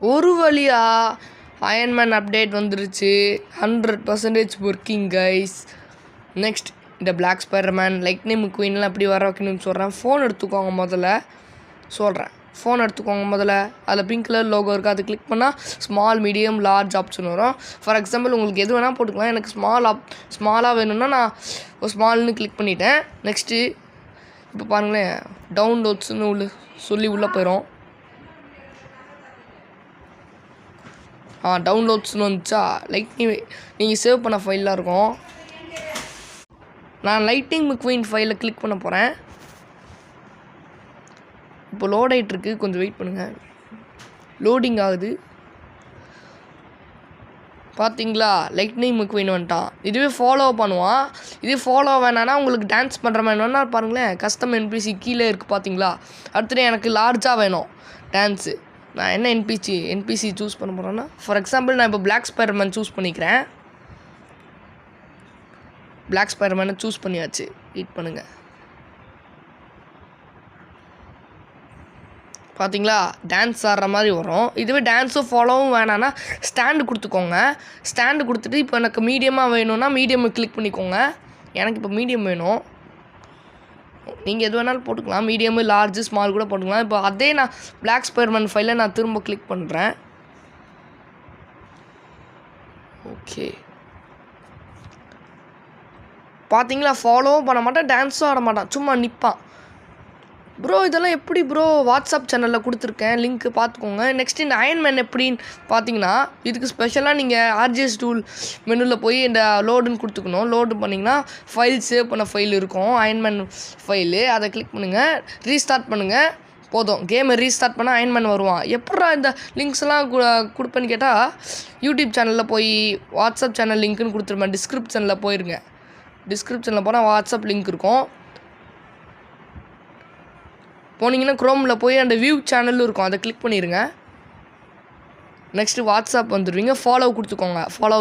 ஒரு வழியா Iron Man update வந்துருச்சு. 100% ஒர்க்கிங் கைஸ். நெக்ஸ்ட் இந்த பிளாக் ஸ்பைடர்மேன் லைட்னிங் குயின்லாம் எப்படி வர வைக்கணும்னு சொல்கிறேன். ஃபோன் எடுத்துக்கோங்க முதல்ல சொல்கிறேன். ஃபோன் எடுத்துக்கோங்க முதல்ல. அதில் பிங்க் கலர் லோகோ இருக்குது, அது கிளிக் பண்ணால் ஸ்மால் மீடியம் லார்ஜ் ஆப்ஷன் வரும். ஃபார் எக்ஸாம்பிள் உங்களுக்கு எது வேணால் போட்டுக்கலாம். எனக்கு ஸ்மாலாக வேணும்னா நான் ஒரு ஸ்மால்னு கிளிக் பண்ணிட்டேன். நெக்ஸ்ட்டு இப்போ பாருங்களேன், டவுன்லோட்ஸ்னு சொல்லி உள்ளே போயிடும். டவுன்லோட்ஸ்னு வந்துச்சா, லைட்னிங் நீங்கள் சேவ் பண்ண ஃபைலாக இருக்கும். நான் லைட்னிங் McQueen ஃபைலை கிளிக் பண்ண போகிறேன். இப்போ லோட் ஆகிட்டுருக்கு, கொஞ்சம் வெயிட் பண்ணுங்கள். லோடிங் ஆகுது பார்த்தீங்களா. லைட்னிங் McQueen வந்துட்டான். இதுவே ஃபாலோ பண்ணுவான். இதே ஃபாலோ வேணான்னா உங்களுக்கு டான்ஸ் பண்ணுற மாதிரி வேணா பாருங்களேன். கஸ்டம் என்பிசி கீழே இருக்குது பார்த்தீங்களா. அடுத்தது எனக்கு லார்ஜாக வேணும் டான்ஸு. நான் என்ன என்பிசி சூஸ் பண்ண போகிறேன்னா, ஃபார் எக்ஸாம்பிள் நான் இப்போ பிளாக் ஸ்பைடர்மேன் சூஸ் பண்ணிக்கிறேன். பிளாக் ஸ்பைடர்மேனை சூஸ் பண்ணியாச்சு. வெயிட் பண்ணுங்கள். பார்த்தீங்களா, டான்ஸ் ஆடுற மாதிரி வரும். இதுவே டான்ஸும் ஃபாலோவும் வேணான்னா ஸ்டாண்டு கொடுத்துக்கோங்க. ஸ்டாண்டு கொடுத்துட்டு இப்போ எனக்கு மீடியமாக வேணும்னா மீடியமை கிளிக் பண்ணிக்கோங்க. எனக்கு இப்போ மீடியம் வேணும். நீங்கள் எது வேணாலும் போட்டுக்கலாம். மீடியமு லார்ஜு ஸ்மால் கூட போட்டுக்கலாம். இப்போ அதே நான் பிளாக் ஸ்பைடர்மேன் ஃபைலை நான் திரும்ப கிளிக் பண்ணுறேன். ஓகே, பார்த்தீங்களா, ஃபாலோவும் பண்ண மாட்டான், டான்ஸும் ஆட மாட்டான், சும்மா நிற்பான். ப்ரோ இதெல்லாம் எப்படி ப்ரோ? வாட்ஸ்அப் சேனலில் கொடுத்துருக்கேன், லிங்க்கு பார்த்துக்கோங்க. நெக்ஸ்ட் இந்த அயன்மேன் எப்படின்னு பார்த்தீங்கன்னா, இதுக்கு ஸ்பெஷலாக நீங்கள் RGS டூல் மெனுவில் போய் இந்த லோடுன்னு கொடுத்துக்கணும். லோடு பண்ணிங்கன்னா ஃபைல் சேவ் பண்ண ஃபைல் இருக்கும், அயன்மேன் ஃபைலு. அதை கிளிக் பண்ணுங்கள், ரீஸ்டார்ட் பண்ணுங்கள், போதும். கேமை ரீஸ்டார்ட் பண்ணால் அயன்மேன் வருவான். எப்படா இந்த லிங்க்ஸ்லாம் கொடுப்பேன்னு கேட்டால், யூடியூப் சேனலில் போய் வாட்ஸ்அப் சேனல் லிங்க்குன்னு கொடுத்துருப்பேன். டிஸ்கிரிப்ஷனில் போயிருங்க. டிஸ்கிரிப்ஷனில் போனால் வாட்ஸ்அப் லிங்க் இருக்கும். போனீங்கன்னா க்ரோமில் போய் அந்த வியூ சேனலும் இருக்கும், அதை கிளிக் பண்ணிடுங்க. நெக்ஸ்ட்டு வாட்ஸ்அப் வந்துடுவீங்க. ஃபாலோ கொடுத்துக்கோங்க. ஃபாலோ